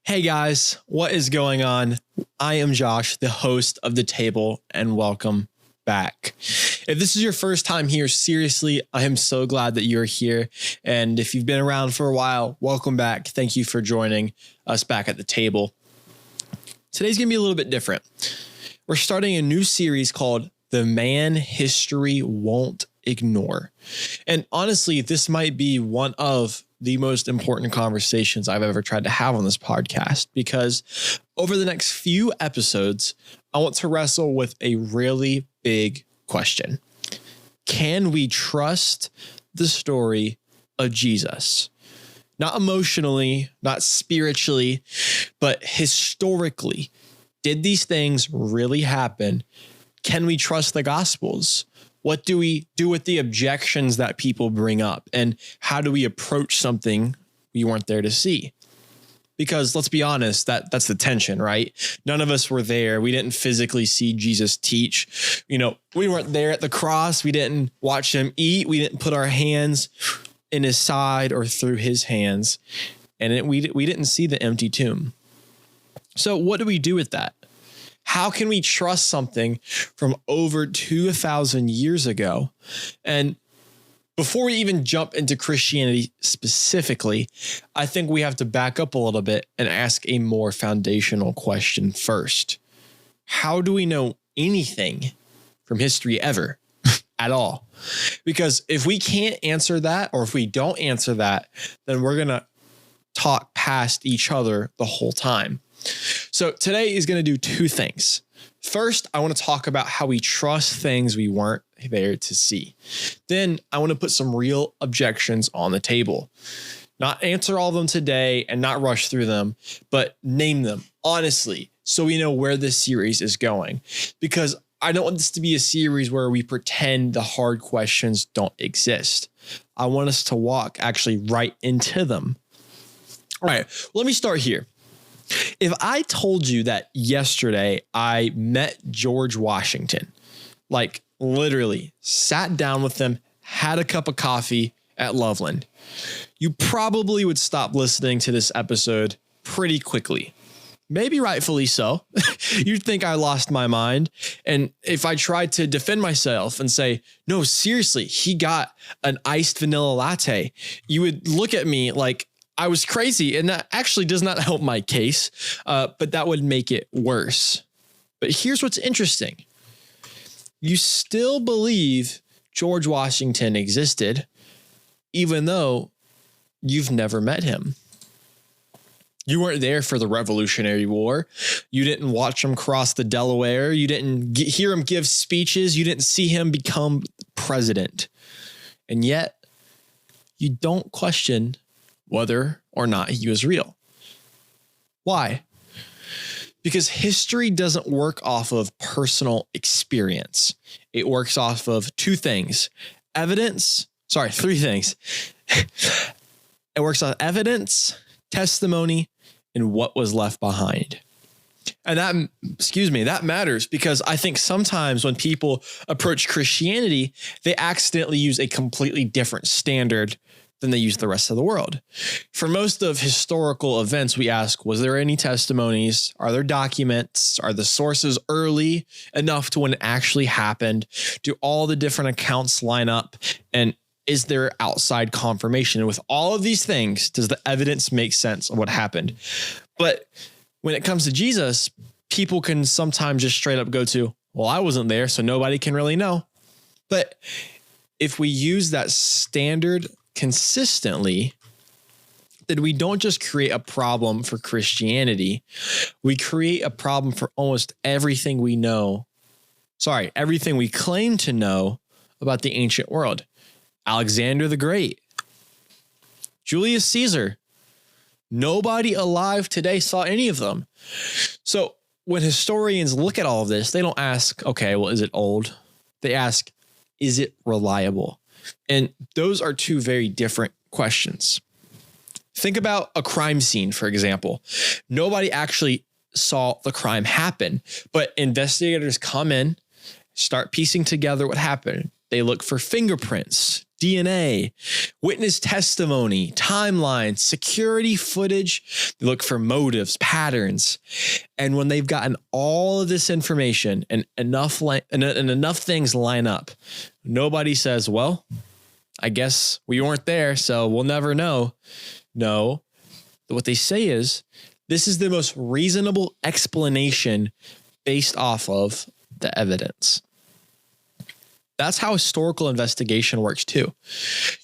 Hey guys, what is going on? I am Josh, the host of The Table, and welcome back. If this is your first time here, seriously, I am so glad that you're here. And if you've been around for a while, welcome back. Thank you for joining us back at the table. Today's going to be a little bit different. We're starting a new series called The Man History Won't Ignore. And honestly, this might be one of the most important conversations I've ever tried to have on this podcast, because over the next few episodes, I want to wrestle with a really big question. Can we trust the story of Jesus? Not emotionally, not spiritually, but historically. Did these things really happen? Can we trust the Gospels? What do we do with the objections that people bring up? And how do we approach something we weren't there to see? Because let's be honest, that's the tension, right? None of us were there. We didn't physically see Jesus teach. We weren't there at the cross. We didn't watch him eat. We didn't put our hands in his side or through his hands. And we didn't see the empty tomb. So what do we do with that? How can we trust something from over 2,000 years ago? And before we even jump into Christianity specifically, I think we have to back up a little bit and ask a more foundational question first. How do we know anything from history ever at all? Because if we can't answer that, or if we don't answer that, then we're going to talk past each other the whole time. So today is going to do two things. First, I want to talk about how we trust things we weren't there to see. Then I want to put some real objections on the table. Not answer all of them today and not rush through them, but name them honestly so we know where this series is going. Because I don't want this to be a series where we pretend the hard questions don't exist. I want us to walk actually right into them. All right, let me start here. If I told you that yesterday I met George Washington, like literally sat down with him, had a cup of coffee at Loveland, you probably would stop listening to this episode pretty quickly. Maybe rightfully so. You'd think I lost my mind. And if I tried to defend myself and say, no, seriously, he got an iced vanilla latte, you would look at me like I was crazy, and that actually does not help my case, but that would make it worse. But here's what's interesting. You still believe George Washington existed, even though you've never met him. You weren't there for the Revolutionary War. You didn't watch him cross the Delaware. You didn't hear him give speeches. You didn't see him become president. And yet, you don't question whether or not he was real. Why? Because history doesn't work off of personal experience. It works off of three things. It works on evidence, testimony, and what was left behind. And that matters because I think sometimes when people approach Christianity, they accidentally use a completely different standard than they use the rest of the world. For most of historical events, we ask, was there any testimonies? Are there documents? Are the sources early enough to when it actually happened? Do all the different accounts line up? And is there outside confirmation? And with all of these things, does the evidence make sense of what happened? But when it comes to Jesus, people can sometimes just straight up go to, well, I wasn't there, so nobody can really know. But if we use that standard consistently, then we don't just create a problem for Christianity. We create a problem for almost everything we claim to know about the ancient world. Alexander the Great, Julius Caesar. Nobody alive today saw any of them. So when historians look at all of this, they don't ask, okay, well, is it old? They ask, is it reliable? And those are two very different questions. Think about a crime scene, for example. Nobody actually saw the crime happen, but investigators come in, start piecing together what happened. They look for fingerprints, DNA, witness testimony, timeline, security footage. They look for motives, patterns. And when they've gotten all of this information and enough things line up, nobody says, well, I guess we weren't there, so we'll never know. No, what they say is, this is the most reasonable explanation based off of the evidence. That's how historical investigation works too.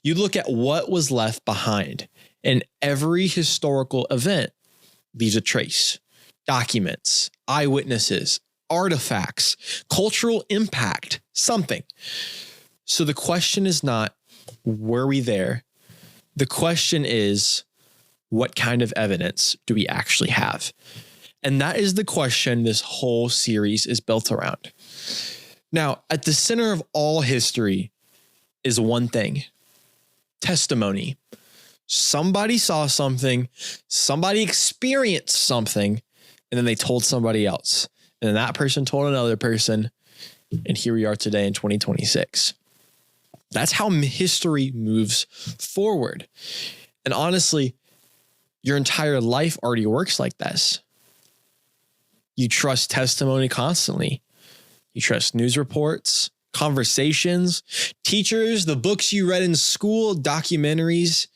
You look at what was left behind, and every historical event leaves a trace. Documents, eyewitnesses, artifacts, cultural impact, something. So the question is not, were we there? The question is, what kind of evidence do we actually have? And that is the question this whole series is built around. Now, at the center of all history is one thing: testimony. Somebody saw something, somebody experienced something, and then they told somebody else. And then that person told another person, and here we are today in 2026. That's how history moves forward. And honestly, your entire life already works like this. You trust testimony constantly. You trust news reports, conversations, teachers, the books you read in school, documentaries,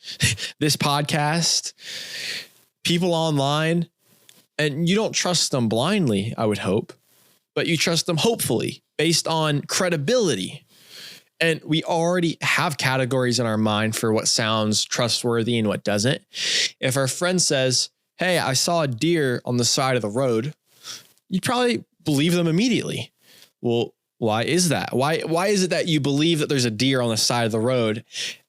this podcast, people online. And you don't trust them blindly, I would hope, but you trust them hopefully based on credibility. And we already have categories in our mind for what sounds trustworthy and what doesn't. If our friend says, hey, I saw a deer on the side of the road, you'd probably believe them immediately. Well, why is that? Why is it that you believe that there's a deer on the side of the road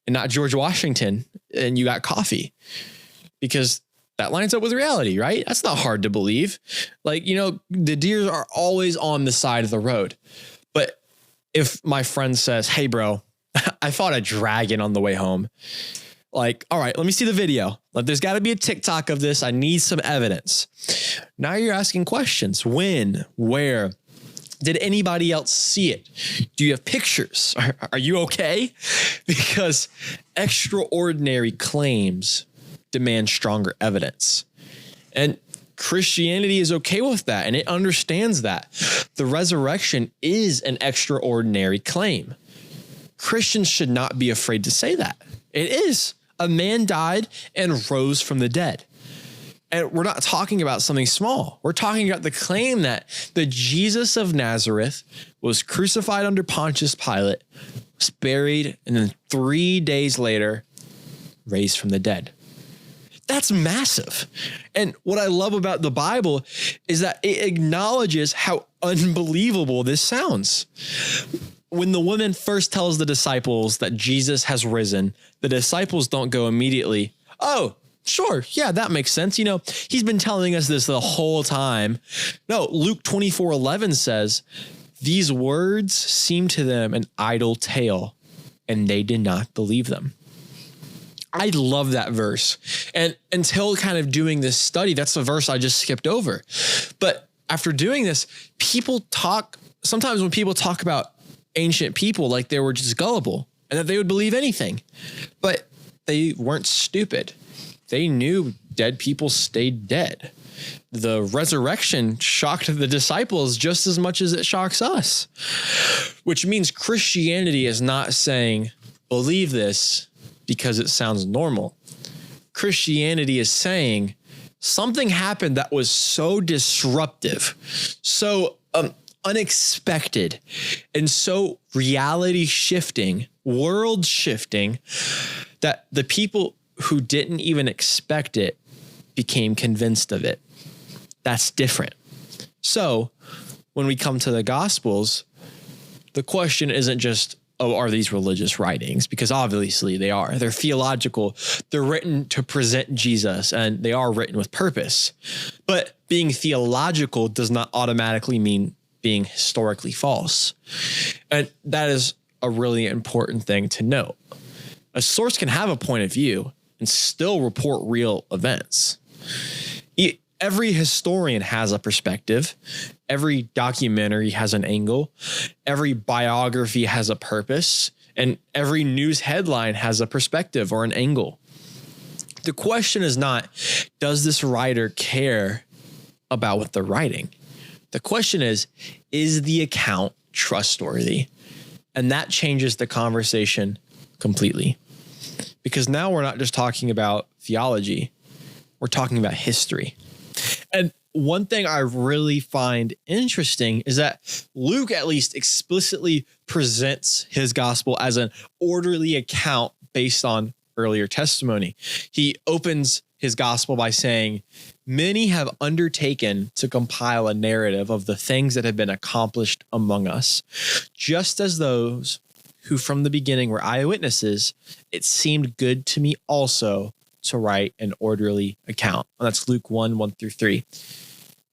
and not George Washington and you got coffee? Because that lines up with reality, right? That's not hard to believe. Like, the deer are always on the side of the road. But if my friend says, hey, bro, I fought a dragon on the way home. Like, all right, let me see the video. Like, there's got to be a TikTok of this. I need some evidence. Now you're asking questions. When? Where? Did anybody else see it? Do you have pictures? Are you okay? Because extraordinary claims demand stronger evidence. And Christianity is okay with that, and it understands that. The resurrection is an extraordinary claim. Christians should not be afraid to say that. It is. A man died and rose from the dead. And we're not talking about something small. We're talking about the claim that the Jesus of Nazareth was crucified under Pontius Pilate, was buried, and then 3 days later, raised from the dead. That's massive. And what I love about the Bible is that it acknowledges how unbelievable this sounds. When the woman first tells the disciples that Jesus has risen, the disciples don't go immediately, oh, sure, yeah, that makes sense. He's been telling us this the whole time. No, Luke 24:11 says, these words seemed to them an idle tale, and they did not believe them. I love that verse. And until kind of doing this study, that's the verse I just skipped over. But after doing this, sometimes when people talk about ancient people, like they were just gullible and that they would believe anything, but they weren't stupid. They knew dead people stayed dead. The resurrection shocked the disciples just as much as it shocks us, which means Christianity is not saying, believe this because it sounds normal. Christianity is saying something happened that was so disruptive, so unexpected, and so reality shifting, world shifting, that the people who didn't even expect it became convinced of it. That's different. So when we come to the Gospels, the question isn't just, oh, are these religious writings? Because obviously they are. They're theological. They're written to present Jesus, and they are written with purpose. But being theological does not automatically mean being historically false. And that is a really important thing to note. A source can have a point of view and still report real events. Every historian has a perspective. Every documentary has an angle. Every biography has a purpose. And every news headline has a perspective or an angle. The question is not, does this writer care about what they're writing? The question is the account trustworthy? And that changes the conversation completely. Because now we're not just talking about theology, we're talking about history. And one thing I really find interesting is that Luke at least explicitly presents his gospel as an orderly account based on earlier testimony. He opens his gospel by saying, "Many have undertaken to compile a narrative of the things that have been accomplished among us, just as those who from the beginning were eyewitnesses, it seemed good to me also to write an orderly account." And that's Luke 1:1-3.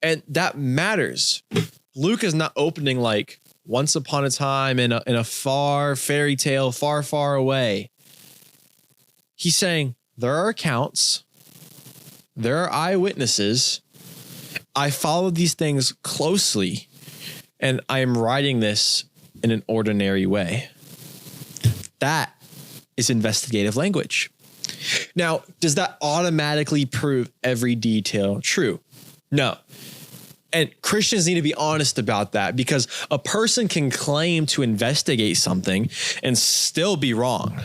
And that matters. Luke is not opening like once upon a time in a far fairy tale, far, far away. He's saying there are accounts, there are eyewitnesses. I followed these things closely, and I am writing this in an ordinary way. That is investigative language. Now, does that automatically prove every detail true? No. And Christians need to be honest about that, because a person can claim to investigate something and still be wrong.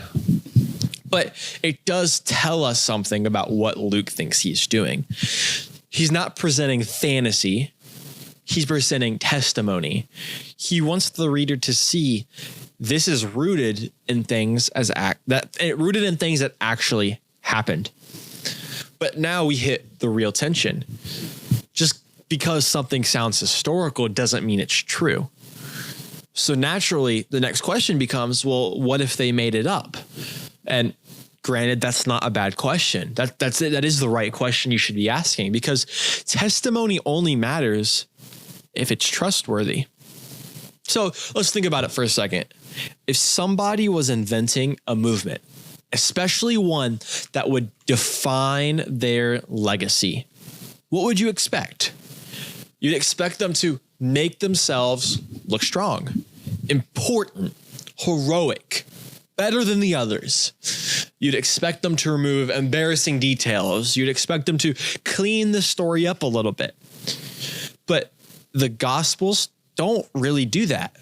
But it does tell us something about what Luke thinks he's doing. He's not presenting fantasy. He's presenting testimony. He wants the reader to see this is rooted in things rooted in things that actually happened. But now we hit the real tension. Just because something sounds historical doesn't mean it's true. So naturally, the next question becomes, well, what if they made it up? And granted, that's not a bad question. That is the right question you should be asking, because testimony only matters if it's trustworthy. So let's think about it for a second. If somebody was inventing a movement, especially one that would define their legacy, what would you expect? You'd expect them to make themselves look strong, important, heroic, better than the others. You'd expect them to remove embarrassing details. You'd expect them to clean the story up a little bit. But the Gospels don't really do that.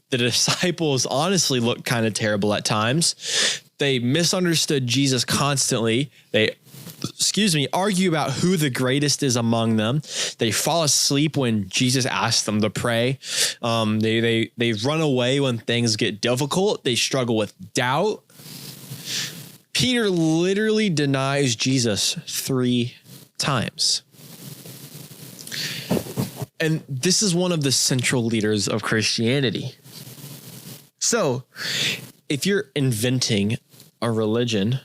The disciples honestly look kind of terrible at times. They misunderstood Jesus constantly. They argue about who the greatest is among them. They fall asleep when Jesus asks them to pray. They run away when things get difficult. They struggle with doubt. Peter literally denies Jesus 3 times. And this is one of the central leaders of Christianity. So, if you're inventing a religion,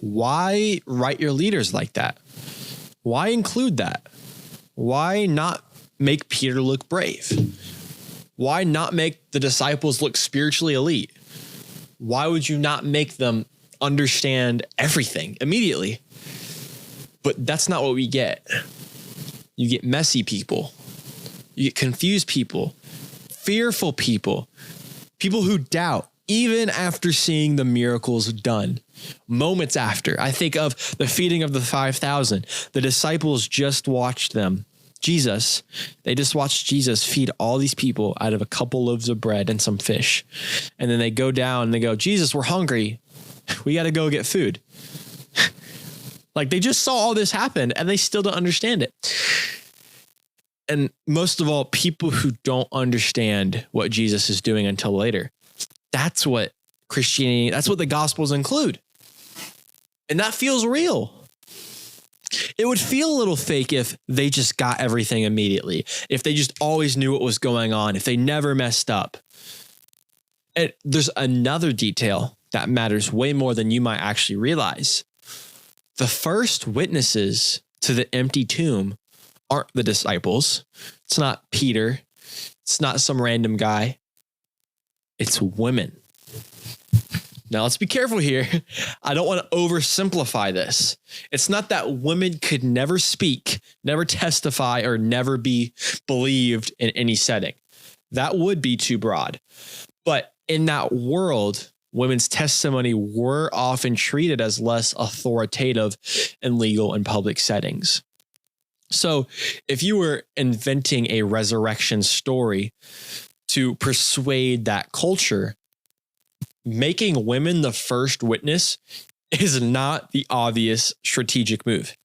why write your leaders like that? Why include that? Why not make Peter look brave? Why not make the disciples look spiritually elite? Why would you not make them understand everything immediately? But that's not what we get. You get messy people. You get confused people, fearful people, people who doubt even after seeing the miracles done. Moments after, I think of the feeding of the 5,000. The disciples just watched they just watched Jesus feed all these people out of a couple loaves of bread and some fish. And then they go down and they go, "Jesus, we're hungry. We got to go get food." Like, they just saw all this happen and they still don't understand it. And most of all, people who don't understand what Jesus is doing until later. That's what Christianity, that's what the Gospels include. And that feels real. It would feel a little fake if they just got everything immediately, if they just always knew what was going on, if they never messed up. And there's another detail that matters way more than you might actually realize. The first witnesses to the empty tomb aren't the disciples. It's not Peter. It's not some random guy. It's women. Now, let's be careful here. I don't want to oversimplify this. It's not that women could never speak, never testify, or never be believed in any setting. That would be too broad. But in that world, women's testimony were often treated as less authoritative in legal and public settings. So if you were inventing a resurrection story to persuade that culture, making women the first witness is not the obvious strategic move.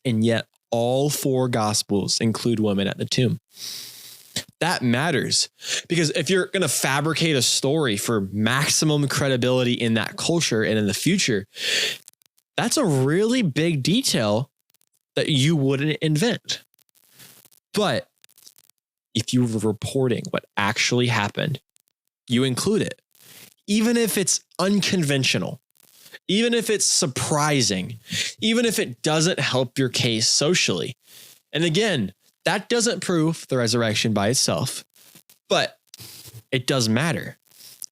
And yet all four gospels include women at the tomb. That matters because if you're going to fabricate a story for maximum credibility in that culture and in the future, that's a really big detail that you wouldn't invent. But if you were reporting what actually happened, you include it, even if it's unconventional, even if it's surprising, even if it doesn't help your case socially. And again, that doesn't prove the resurrection by itself, but it does matter.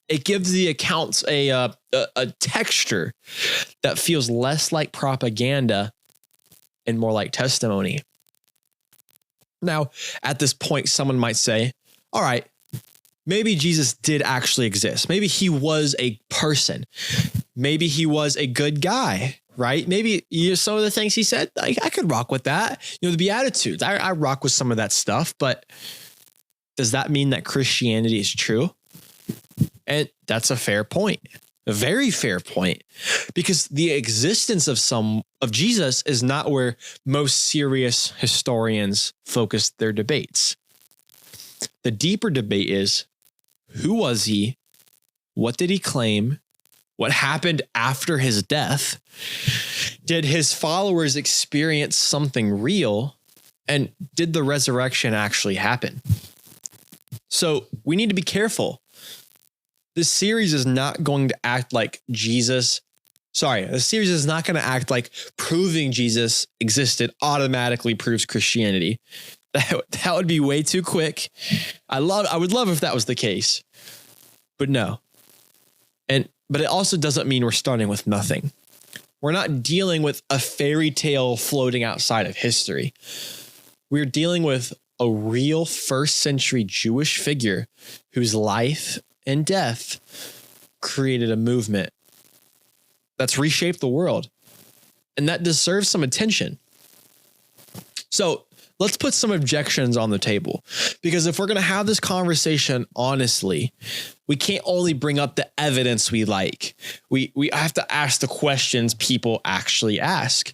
It gives the accounts a texture that feels less like propaganda and more like testimony. Now, at this point, someone might say, all right, maybe Jesus did actually exist. Maybe he was a person. Maybe he was a good guy, right? Maybe some of the things he said, I could rock with that. The Beatitudes, I rock with some of that stuff, but does that mean that Christianity is true? And that's a fair point, a very fair point, because the existence of Jesus is not where most serious historians focus their debates. The deeper debate is, who was he? What did he claim? What happened after his death? Did his followers experience something real? And did the resurrection actually happen? So we need to be careful. This series is not going to act like Jesus. The series is not going to act like proving Jesus existed automatically proves Christianity. That would be way too quick. I would love if that was the case, but no. But it also doesn't mean we're starting with nothing. We're not dealing with a fairy tale floating outside of history. We're dealing with a real first century Jewish figure whose life and death created a movement that's reshaped the world, and that deserves some attention. So let's put some objections on the table, because if we're going to have this conversation honestly, we can't only bring up the evidence we like. We have to ask the questions people actually ask.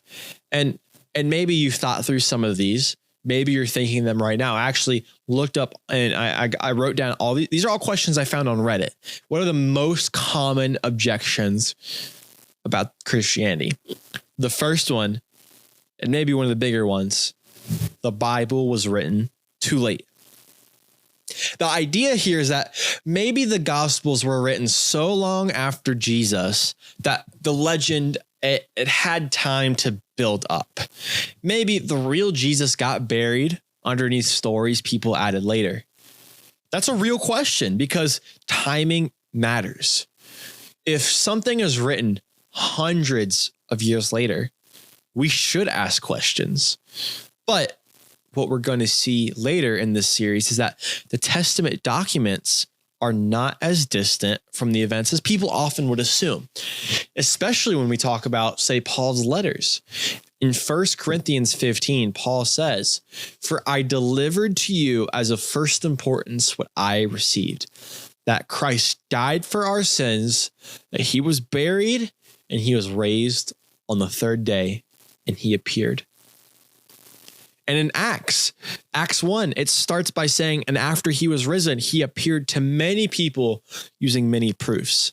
And maybe you've thought through some of these. Maybe you're thinking them right now. I actually looked up and I wrote down all these. These are all questions I found on Reddit. What are the most common objections about Christianity? The first one, and maybe one of the bigger ones, the Bible was written too late. The idea here is that maybe the Gospels were written so long after Jesus that the legend, it had time to build up. Maybe the real Jesus got buried underneath stories people added later. That's a real question because timing matters. If something is written hundreds of years later, we should ask questions. But what we're going to see later in this series is that the Testament documents are not as distant from the events as people often would assume, especially when we talk about, say, Paul's letters. In 1 Corinthians 15, Paul says, "For I delivered to you as of first importance what I received, that Christ died for our sins, that he was buried, and he was raised on the third day, and he appeared." And in Acts 1, it starts by saying, "And after he was risen, he appeared to many people using many proofs."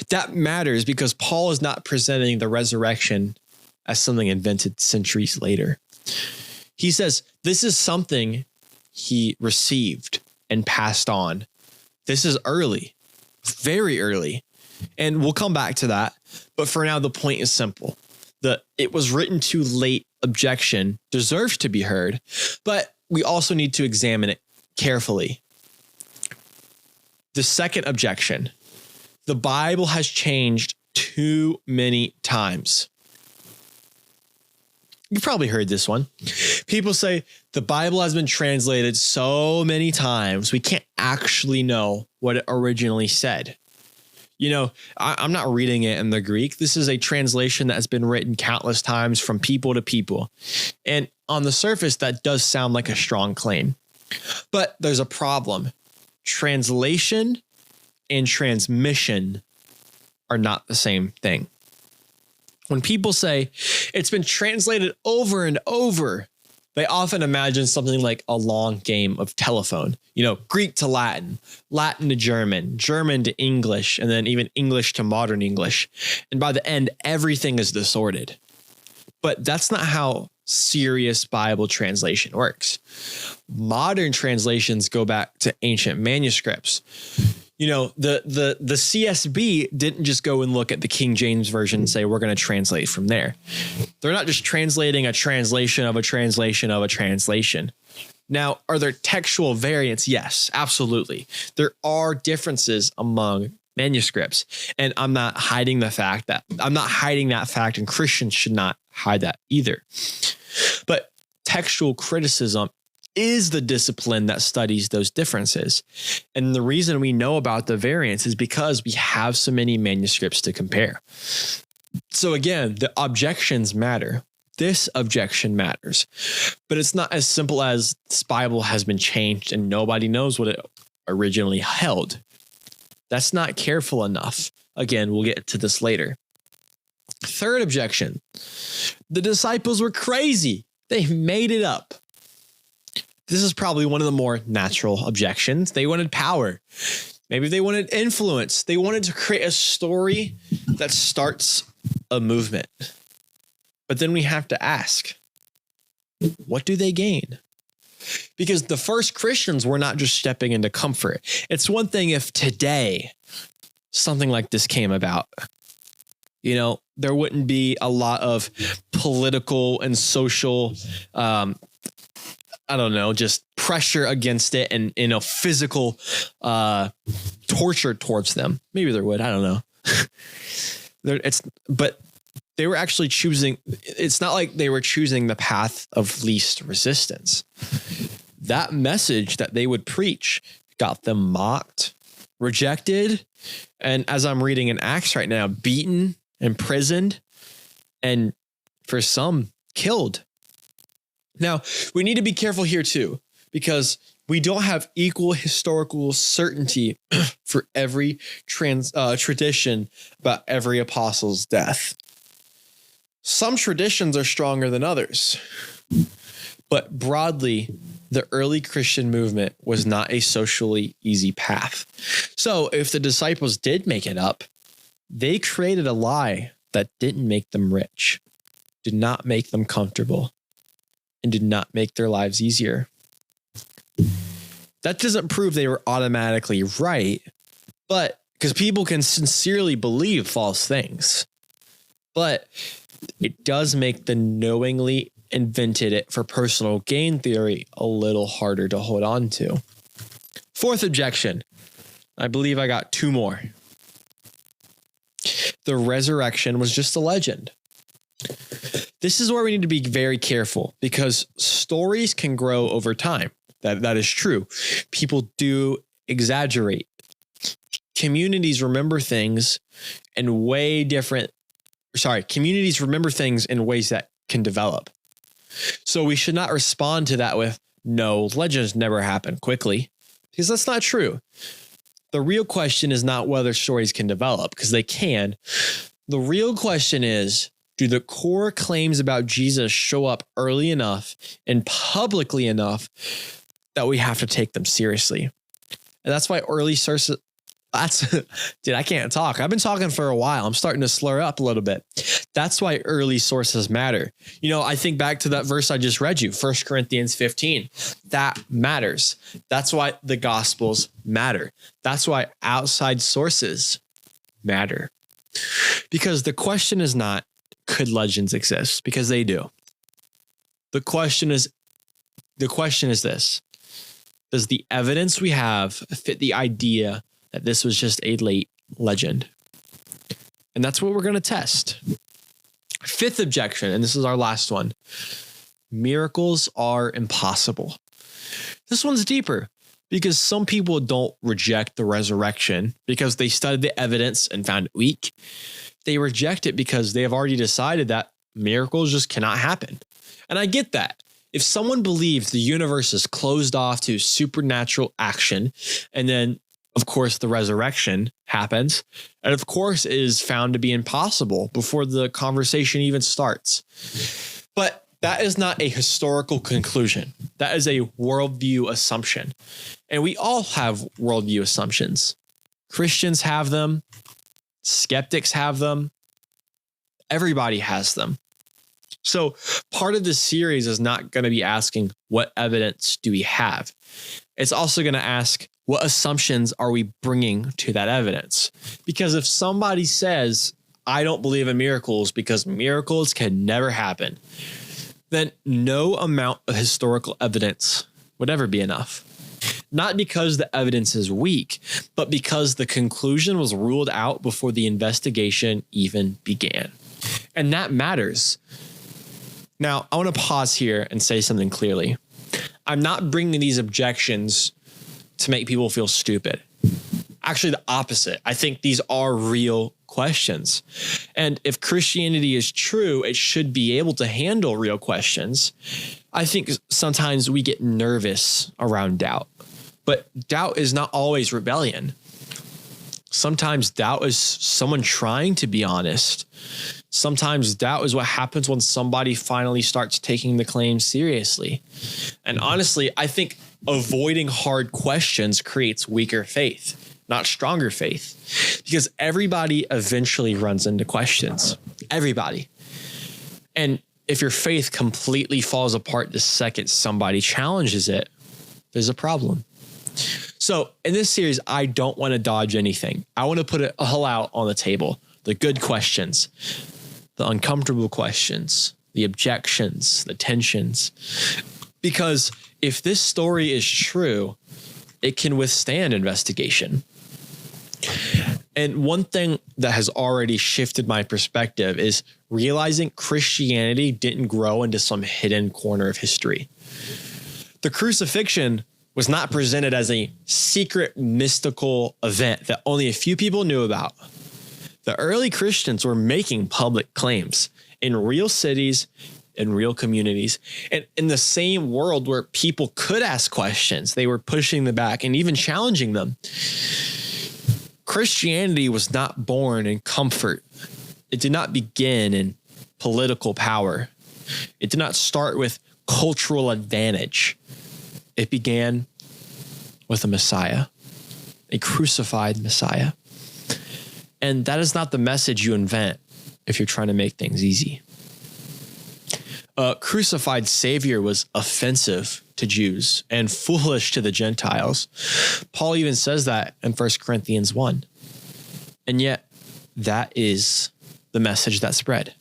That matters because Paul is not presenting the resurrection as something invented centuries later. He says this is something he received and passed on. This is early, very early. And we'll come back to that. But for now, the point is simple. The "it was written too late" objection deserves to be heard, but we also need to examine it carefully. The second objection: the Bible has changed too many times. You've probably heard this one. People say the Bible has been translated so many times, we can't actually know what it originally said. You know, I'm not reading it in the Greek. This is a translation that has been written countless times from people to people. And on the surface, that does sound like a strong claim. But there's a problem. Translation and transmission are not the same thing. When people say it's been translated over and over, they often imagine something like a long game of telephone, you know, Greek to Latin, Latin to German, German to English, and then even English to modern English. And by the end, everything is distorted. But that's not how serious Bible translation works. Modern translations go back to ancient manuscripts. You know, the CSB didn't just go and look at the King James version and say, we're going to translate from there. They're not just translating a translation of a translation of a translation. Now, are there textual variants? Yes, absolutely. There are differences among manuscripts. And I'm not hiding that fact, and Christians should not hide that either. But textual criticism is the discipline that studies those differences. And the reason we know about the variants is because we have so many manuscripts to compare. So again, the objections matter. This objection matters, but it's not as simple as this Bible has been changed and nobody knows what it originally held. That's not careful enough. Again, we'll get to this later. Third objection, the disciples were crazy. They made it up. This is probably one of the more natural objections. They wanted power. Maybe they wanted influence. They wanted to create a story that starts a movement. But then we have to ask, what do they gain? Because the first Christians were not just stepping into comfort. It's one thing if today something like this came about. You know, there wouldn't be a lot of political and social just pressure against it and, you know, physical torture towards them. Maybe there would. I don't know. But they were actually choosing. It's not like they were choosing the path of least resistance. That message that they would preach got them mocked, rejected, and as I'm reading in Acts right now, beaten, imprisoned, and for some, killed. Now, we need to be careful here too, because we don't have equal historical certainty for every tradition about every apostle's death. Some traditions are stronger than others, but broadly, the early Christian movement was not a socially easy path. So if the disciples did make it up, they created a lie that didn't make them rich, did not make them comfortable, and did not make their lives easier. That doesn't prove they were automatically right, but because people can sincerely believe false things, but it does make the knowingly invented it for personal gain theory a little harder to hold on to. Fourth objection. I believe I got two more. The resurrection was just a legend. This is where we need to be very careful because stories can grow over time. That is true. People do exaggerate. Communities remember things in communities remember things in ways that can develop. So we should not respond to that with, no, legends never happen quickly, because that's not true. The real question is not whether stories can develop, because they can. The real question is, do the core claims about Jesus show up early enough and publicly enough that we have to take them seriously? And that's why early sources, dude, I can't talk. I've been talking for a while. I'm starting to slur up a little bit. That's why early sources matter. You know, I think back to that verse I just read you, 1 Corinthians 15. That matters. That's why the Gospels matter. That's why outside sources matter. Because the question is not, could legends exist? Because they do. The question is this. Does the evidence we have fit the idea that this was just a late legend? And that's what we're going to test. Fifth objection, and this is our last one. miracles are impossible. This one's deeper because some people don't reject the resurrection because they studied the evidence and found it weak. They reject it because they have already decided that miracles just cannot happen. And I get that. If someone believes the universe is closed off to supernatural action, and then, of course, the resurrection happens, and of course it is found to be impossible before the conversation even starts. But that is not a historical conclusion. That is a worldview assumption. And we all have worldview assumptions. Christians have them. Skeptics have them. Everybody has them. So part of this series is not going to be asking what evidence do we have. It's also going to ask what assumptions are we bringing to that evidence? Because if somebody says, I don't believe in miracles because miracles can never happen, then no amount of historical evidence would ever be enough. Not because the evidence is weak, but because the conclusion was ruled out before the investigation even began. And that matters. Now, I want to pause here and say something clearly. I'm not bringing these objections to make people feel stupid. Actually, the opposite. I think these are real questions. And if Christianity is true, it should be able to handle real questions. I think sometimes we get nervous around doubt, but doubt is not always rebellion. Sometimes doubt is someone trying to be honest. Sometimes doubt is what happens when somebody finally starts taking the claim seriously. And honestly, I think avoiding hard questions creates weaker faith, not stronger faith, because everybody eventually runs into questions. Everybody. And if your faith completely falls apart the second somebody challenges it, there's a problem. So in this series, I don't want to dodge anything. I want to put it all out on the table. The good questions, the uncomfortable questions, the objections, the tensions. Because if this story is true, it can withstand investigation. And one thing that has already shifted my perspective is realizing Christianity didn't grow into some hidden corner of history. The crucifixion was not presented as a secret mystical event that only a few people knew about. The early Christians were making public claims in real cities, in real communities, and in the same world where people could ask questions. They were pushing them back and even challenging them. Christianity was not born in comfort. It did not begin in political power. It did not start with cultural advantage. It began with a Messiah, a crucified Messiah. And that is not the message you invent if you're trying to make things easy. A crucified Savior was offensive to Jews and foolish to the Gentiles. Paul even says that in 1 Corinthians 1. And yet, that is the message that spread.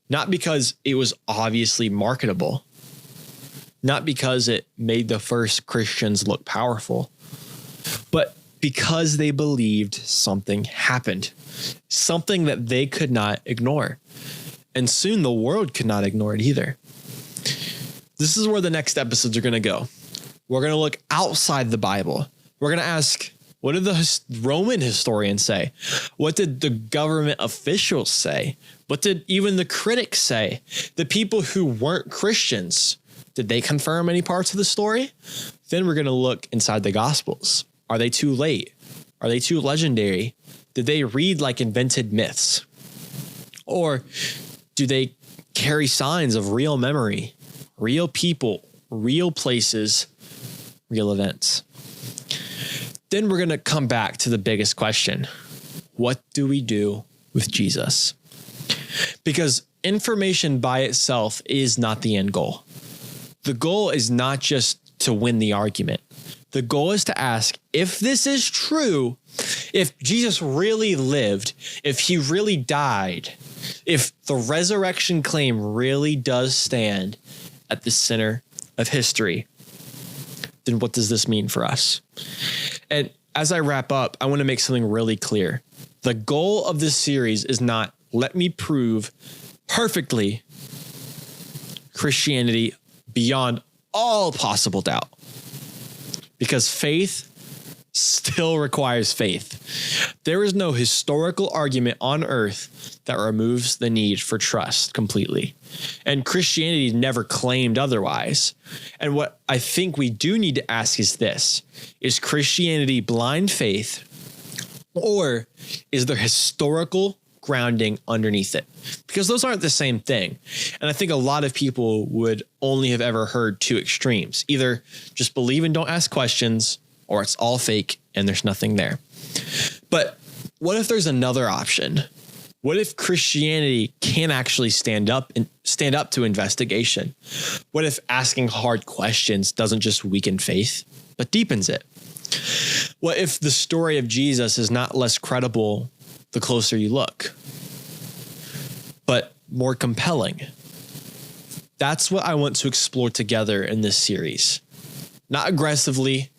Not because it was obviously marketable, not because it made the first Christians look powerful, but because they believed something happened, something that they could not ignore. And soon the world could not ignore it either. This is where the next episodes are going to go. We're going to look outside the Bible. We're going to ask, what did the Roman historians say? What did the government officials say? What did even the critics say? The people who weren't Christians, did they confirm any parts of the story? Then we're going to look inside the Gospels. Are they too late? Are they too legendary? Did they read like invented myths? Or do they carry signs of real memory, real people, real places, real events? Then we're going to come back to the biggest question. What do we do with Jesus? Because information by itself is not the end goal. The goal is not just to win the argument. The goal is to ask, if this is true, if Jesus really lived, if he really died, if the resurrection claim really does stand at the center of history, then what does this mean for us? And as I wrap up, I want to make something really clear. The goal of this series is not, let me prove perfectly Christianity beyond all possible doubt. Because faith still requires faith. There is no historical argument on earth that removes the need for trust completely. And Christianity never claimed otherwise. And what I think we do need to ask is this: is Christianity blind faith, or is there historical grounding underneath it? Because those aren't the same thing. And I think a lot of people would only have ever heard two extremes: either just believe and don't ask questions, or it's all fake and there's nothing there. But what if there's another option? What if Christianity can actually stand up to investigation? What if asking hard questions doesn't just weaken faith, but deepens it? What if the story of Jesus is not less credible the closer you look, but more compelling? That's what I want to explore together in this series. Not aggressively,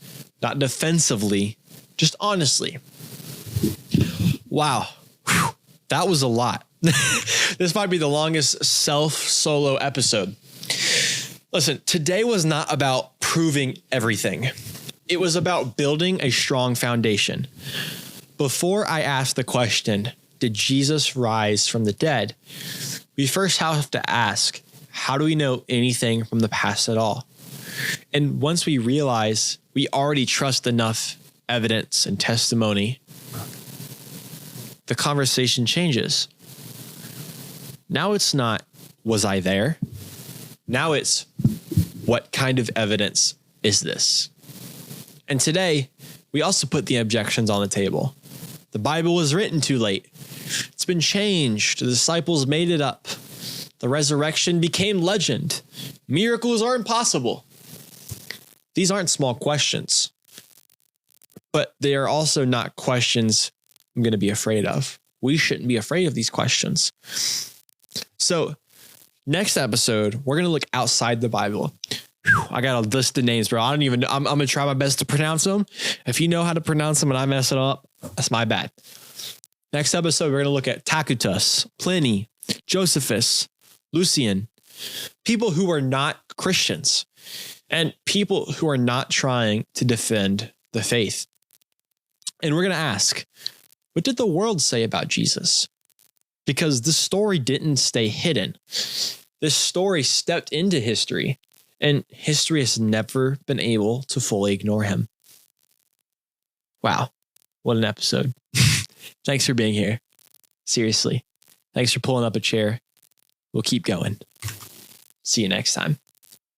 not defensively, just honestly. Wow. Whew. That was a lot. This might be the longest solo episode. Listen, today was not about proving everything. It was about building a strong foundation. Before I ask the question, did Jesus rise from the dead? We first have to ask, how do we know anything from the past at all? And once we realize we already trust enough evidence and testimony, the conversation changes. Now it's not, was I there? Now it's, what kind of evidence is this? And today, we also put the objections on the table. The Bible was written too late. It's been changed. The disciples made it up. The resurrection became legend. Miracles are impossible. These aren't small questions, but they are also not questions I'm going to be afraid of. We shouldn't be afraid of these questions. So next episode, we're going to look outside the Bible. I got a list of names, bro. I'm going to try my best to pronounce them. If you know how to pronounce them and I mess it up, that's my bad. Next episode, we're going to look at Tacitus, Pliny, Josephus, Lucian, people who are not Christians and people who are not trying to defend the faith. And we're going to ask, what did the world say about Jesus? Because this story didn't stay hidden. This story stepped into history, and history has never been able to fully ignore him. Wow, what an episode. Thanks for being here. Seriously. Thanks for pulling up a chair. We'll keep going. See you next time.